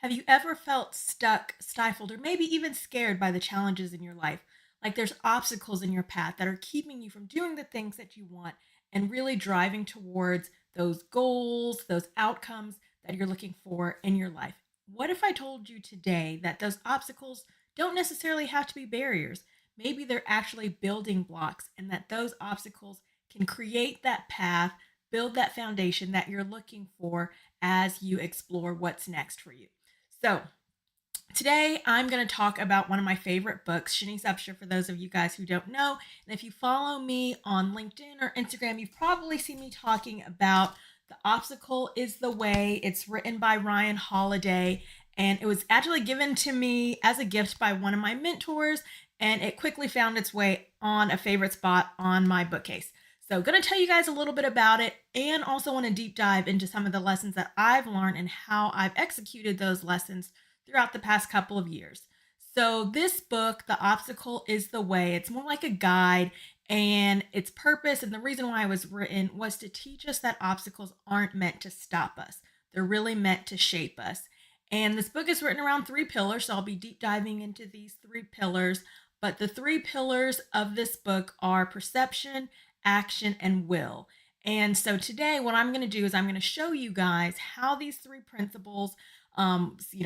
Have you ever felt stuck, stifled, or maybe even scared by the challenges in your life? Like there's obstacles in your path that are keeping you from doing the things that you want and really driving towards those goals, those outcomes that you're looking for in your life. What if I told you today that those obstacles don't necessarily have to be barriers? Maybe they're actually building blocks, and that those obstacles can create that path, build that foundation that you're looking for as you explore what's next for you. So, today I'm going to talk about one of my favorite books, Shanice Upshur, for those of you guys who don't know. And if you follow me on LinkedIn or Instagram, you've probably seen me talking about The Obstacle is the Way. It's written by Ryan Holiday, and it was actually given to me as a gift by one of my mentors, and it quickly found its way on a favorite spot on my bookcase. So, going to tell you guys a little bit about it and also want to deep dive into some of the lessons that I've learned and how I've executed those lessons throughout the past couple of years. So, this book, The Obstacle is the Way, it's more like a guide, and its purpose and the reason why it was written was to teach us that obstacles aren't meant to stop us, they're really meant to shape us. And this book is written around three pillars, so I'll be deep diving into these three pillars. But the three pillars of this book are perception, action, and will. And so today, what I'm going to do is I'm going to show you guys how these three principles,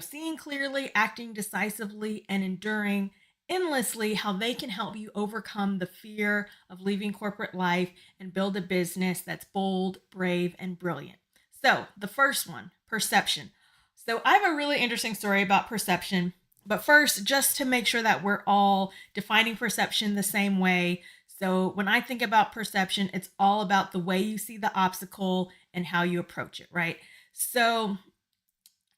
seeing clearly, acting decisively, and enduring endlessly, how they can help you overcome the fear of leaving corporate life and build a business that's bold, brave, and brilliant. So, the first one, perception. So, I have a really interesting story about perception. But first, just to make sure that we're all defining perception the same way. So, when I think about perception, it's all about the way you see the obstacle and how you approach it, right? So,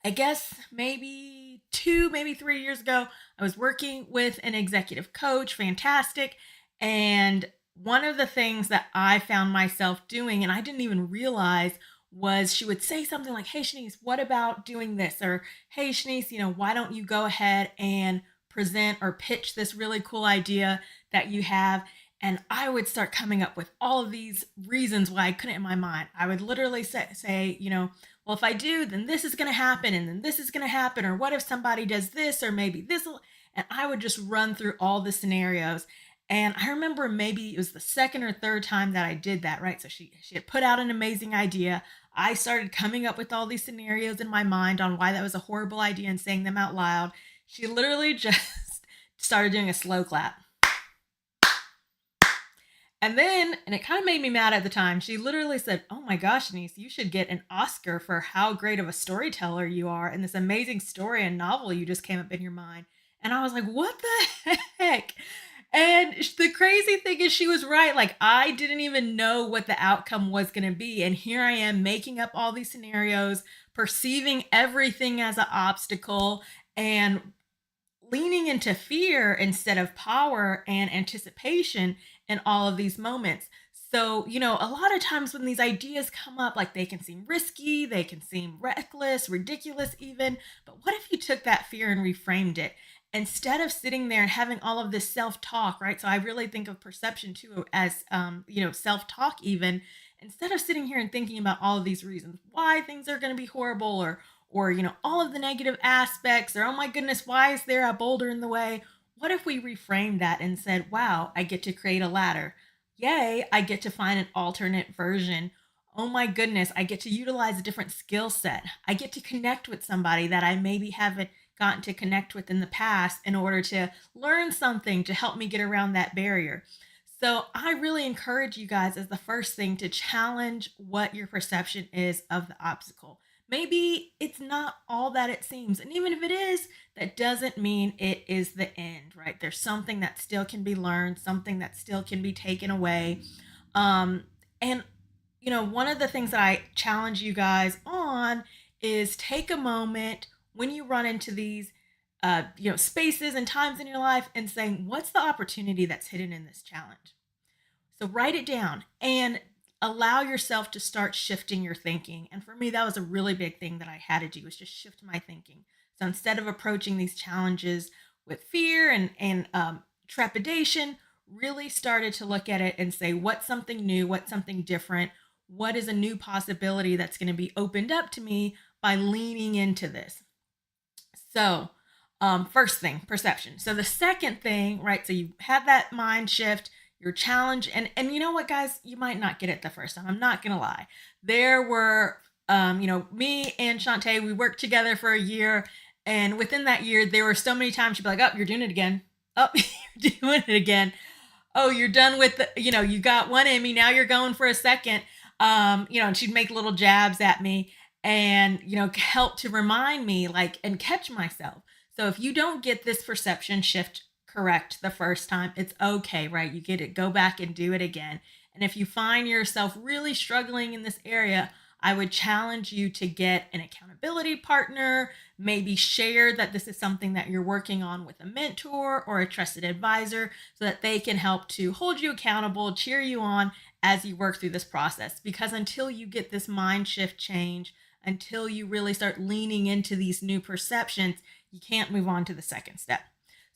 I guess maybe 3 years ago, I was working with an executive coach, fantastic. And one of the things that I found myself doing, and I didn't even realize, was she would say something like, "Hey, Shanice, what about doing this?" Or, "Hey, Shanice, why don't you go ahead and present or pitch this really cool idea that you have?" And I would start coming up with all of these reasons why I couldn't in my mind. I would literally say, well, if I do, then this is going to happen, and then this is going to happen, or what if somebody does this, or maybe this will, and I would just run through all the scenarios. And I remember maybe it was the second or third time that I did that, right? So she had put out an amazing idea. I started coming up with all these scenarios in my mind on why that was a horrible idea and saying them out loud. She literally just started doing a slow clap. And it kind of made me mad at the time. She literally said, "Oh my gosh, Denise, you should get an Oscar for how great of a storyteller you are and this amazing story and novel you just came up in your mind." And I was like, "What the heck?" And the crazy thing is, she was right. Like, I didn't even know what the outcome was going to be. And here I am making up all these scenarios, perceiving everything as an obstacle, and leaning into fear instead of power and anticipation in all of these moments. So, a lot of times when these ideas come up, like they can seem risky, they can seem reckless, ridiculous even. But what if you took that fear and reframed it? Instead of sitting there and having all of this self talk, right? So I really think of perception too as, self talk even. Instead of sitting here and thinking about all of these reasons why things are going to be horrible, or all of the negative aspects, or oh my goodness, why is there a boulder in the way? What if we reframed that and said, wow, I get to create a ladder. Yay, I get to find an alternate version. Oh my goodness, I get to utilize a different skill set. I get to connect with somebody that I maybe haven't gotten to connect with in the past in order to learn something to help me get around that barrier. So I really encourage you guys, as the first thing, to challenge what your perception is of the obstacle. Maybe it's not all that it seems. And even if it is, that doesn't mean it is the end, right? There's something that still can be learned, something that still can be taken away. And, one of the things that I challenge you guys on is take a moment when you run into these, spaces and times in your life and saying, what's the opportunity that's hidden in this challenge? So write it down and allow yourself to start shifting your thinking. And for me, that was a really big thing that I had to do, was just shift my thinking. So instead of approaching these challenges with fear and trepidation, really started to look at it and say, what's something new? What's something different? What is a new possibility that's going to be opened up to me by leaning into this? So, first thing, perception. So the second thing, right? So you had that mind shift, your challenge, and you know what, guys, you might not get it the first time. I'm not gonna lie. There were, me and Shantae, we worked together for a year, and within that year, there were so many times she'd be like, "Oh, you're doing it again. Oh, you're doing it again. Oh, you're done with the, you got one in me. Now you're going for a second." And she'd make little jabs at me and, help to remind me, like, and catch myself. So if you don't get this perception shift correct the first time, it's okay, right? You get it, go back and do it again. And if you find yourself really struggling in this area, I would challenge you to get an accountability partner, maybe share that this is something that you're working on with a mentor or a trusted advisor so that they can help to hold you accountable, cheer you on as you work through this process. Because until you get this mind shift change, until you really start leaning into these new perceptions, you can't move on to the second step.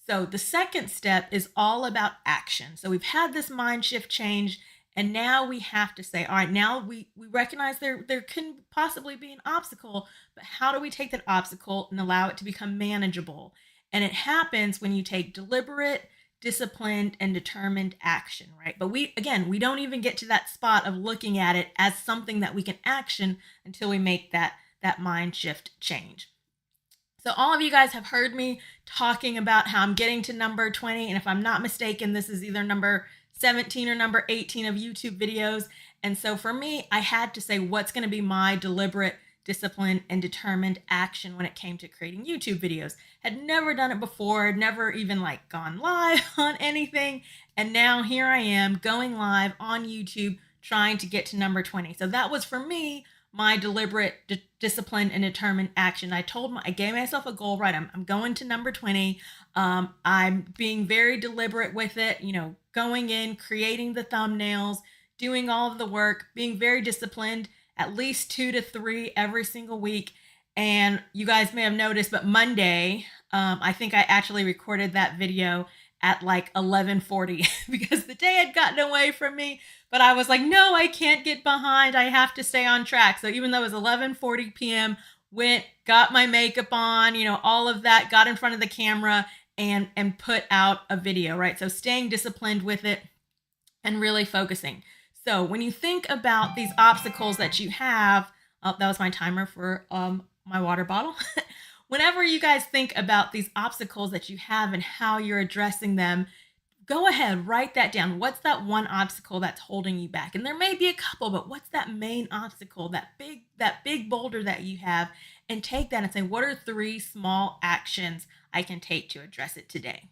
So the second step is all about action. So we've had this mind shift change, and now we have to say, all right, now we recognize there can possibly be an obstacle, but how do we take that obstacle and allow it to become manageable? And it happens when you take deliberate, disciplined, and determined action, right? But we don't even get to that spot of looking at it as something that we can action until we make that mind shift change. So all of you guys have heard me talking about how I'm getting to number 20. And if I'm not mistaken, this is either number 17 or number 18 of YouTube videos. And so for me, I had to say what's going to be my deliberate, disciplined, and determined action when it came to creating YouTube videos. Had never done it before, never even like gone live on anything. And now here I am going live on YouTube trying to get to number 20. So that was for me my deliberate, disciplined, and determined action. I gave myself a goal, right? I'm going to number 20. I'm being very deliberate with it, going in, creating the thumbnails, doing all of the work, being very disciplined, at least 2 to 3 every single week. And you guys may have noticed, but Monday, I think I actually recorded that video at like 11:40 because the day had gotten away from me. But I was like, no, I can't get behind. I have to stay on track. So even though it was 11:40 p.m., went, got my makeup on, all of that, got in front of the camera and put out a video, right? So staying disciplined with it and really focusing. So when you think about these obstacles that you have, oh, that was my timer for my water bottle. Whenever you guys think about these obstacles that you have and how you're addressing them, go ahead, write that down. What's that one obstacle that's holding you back? And there may be a couple, but what's that main obstacle, that big boulder that you have? And take that and say, what are 3 small actions I can take to address it today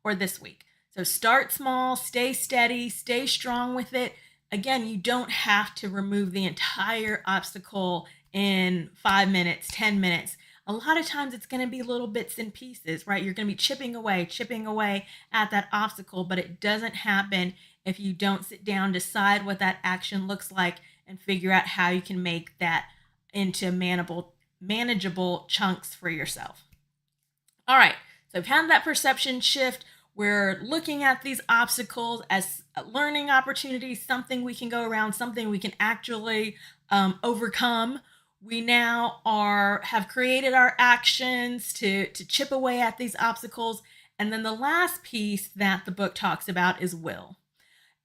or this week? So start small, stay steady, stay strong with it. Again, you don't have to remove the entire obstacle in 5 minutes, 10 minutes. A lot of times it's going to be little bits and pieces, right? You're going to be chipping away at that obstacle, but it doesn't happen if you don't sit down, decide what that action looks like, and figure out how you can make that into manageable chunks for yourself. All right, so I've had that perception shift. We're looking at these obstacles as learning opportunities, something we can go around, something we can actually overcome. We now have created our actions to chip away at these obstacles. And then the last piece that the book talks about is will.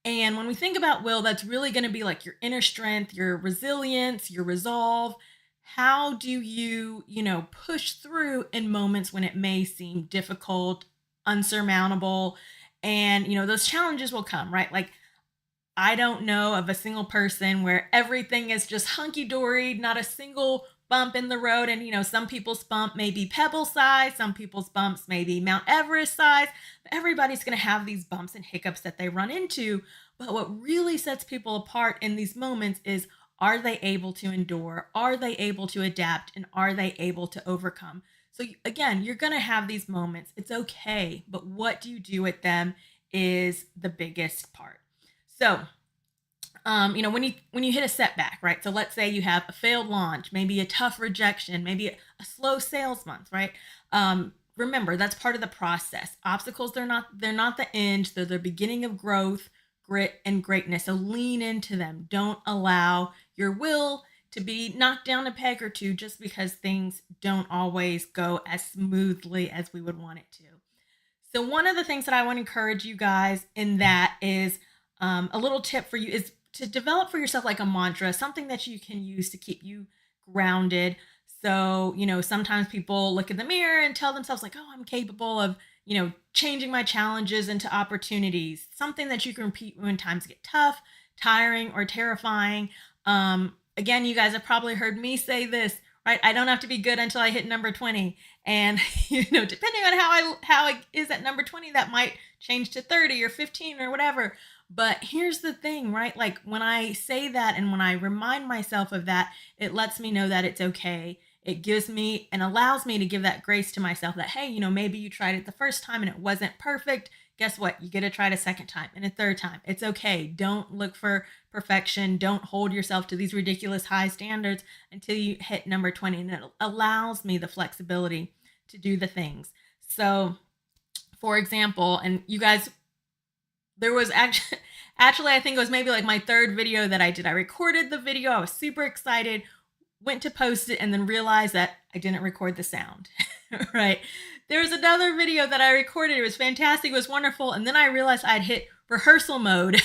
And when we think about will, that's really going to be like your inner strength, your resilience, your resolve. How do you, push through in moments when it may seem difficult, unsurmountable, and, those challenges will come, right? Like, I don't know of a single person where everything is just hunky-dory, not a single bump in the road. And, some people's bump may be pebble size, some people's bumps may be Mount Everest size. But everybody's going to have these bumps and hiccups that they run into. But what really sets people apart in these moments is, are they able to endure? Are they able to adapt? And are they able to overcome? So again, you're going to have these moments. It's okay. But what do you do with them is the biggest part. So, when you hit a setback, right? So let's say you have a failed launch, maybe a tough rejection, maybe a slow sales month, right? Remember, that's part of the process. Obstacles, they're not the end. They're the beginning of growth, grit, and greatness. So lean into them. Don't allow your will to be knocked down a peg or two just because things don't always go as smoothly as we would want it to. So one of the things that I want to encourage you guys in that is a little tip for you is to develop for yourself like a mantra, something that you can use to keep you grounded. So, sometimes people look in the mirror and tell themselves like, oh, I'm capable of, changing my challenges into opportunities, something that you can repeat when times get tough, tiring, or terrifying. Again, you guys have probably heard me say this, right? I don't have to be good until I hit number 20. And, depending on how it is at number 20, that might change to 30 or 15 or whatever. But here's the thing, right? Like when I say that and when I remind myself of that, it lets me know that it's okay. It gives me and allows me to give that grace to myself that, hey, maybe you tried it the first time and it wasn't perfect. Guess what? You get to try it a second time and a third time. It's okay. Don't look for perfection. Don't hold yourself to these ridiculous high standards until you hit number 20. And it allows me the flexibility to do the things. So, for example, and you guys, there was actually, I think it was maybe like my third video that I did. I recorded the video. I was super excited, went to post it, and then realized that I didn't record the sound, right? There was another video that I recorded. It was fantastic. It was wonderful. And then I realized I'd hit rehearsal mode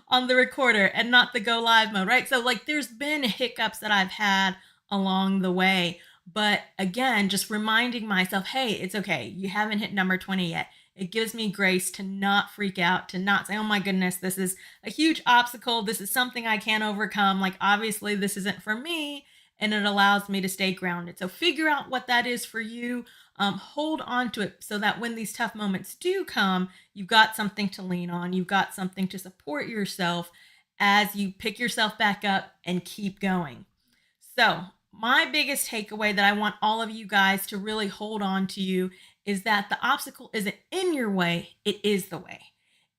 on the recorder and not the go live mode, right? So like there's been hiccups that I've had along the way. But again, just reminding myself, hey, it's okay. You haven't hit number 20 yet. It gives me grace to not freak out, to not say, oh my goodness, this is a huge obstacle. This is something I can't overcome. Like, obviously, this isn't for me. And it allows me to stay grounded. So figure out what that is for you. Hold on to it so that when these tough moments do come, you've got something to lean on. You've got something to support yourself as you pick yourself back up and keep going. So my biggest takeaway that I want all of you guys to really hold on to you is that the obstacle isn't in your way, it is the way.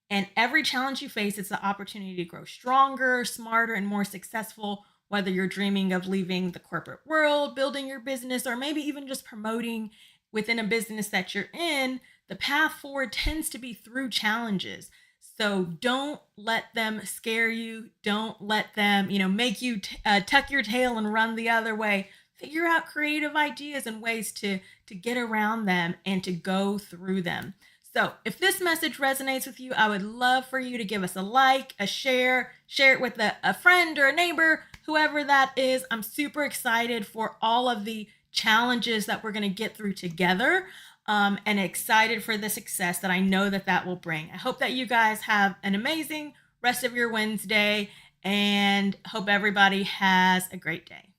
And every challenge you face, it's the opportunity to grow stronger, smarter, and more successful, whether you're dreaming of leaving the corporate world, building your business, or maybe even just promoting within a business that you're in. The path forward tends to be through challenges. So don't let them scare you. Don't let them, make you tuck your tail and run the other way. Figure out creative ideas and ways to get around them and to go through them. So if this message resonates with you, I would love for you to give us a like, a share it with a friend or a neighbor, whoever that is. I'm super excited for all of the challenges that we're going to get through together. And excited for the success that I know that will bring. I hope that you guys have an amazing rest of your Wednesday and hope everybody has a great day.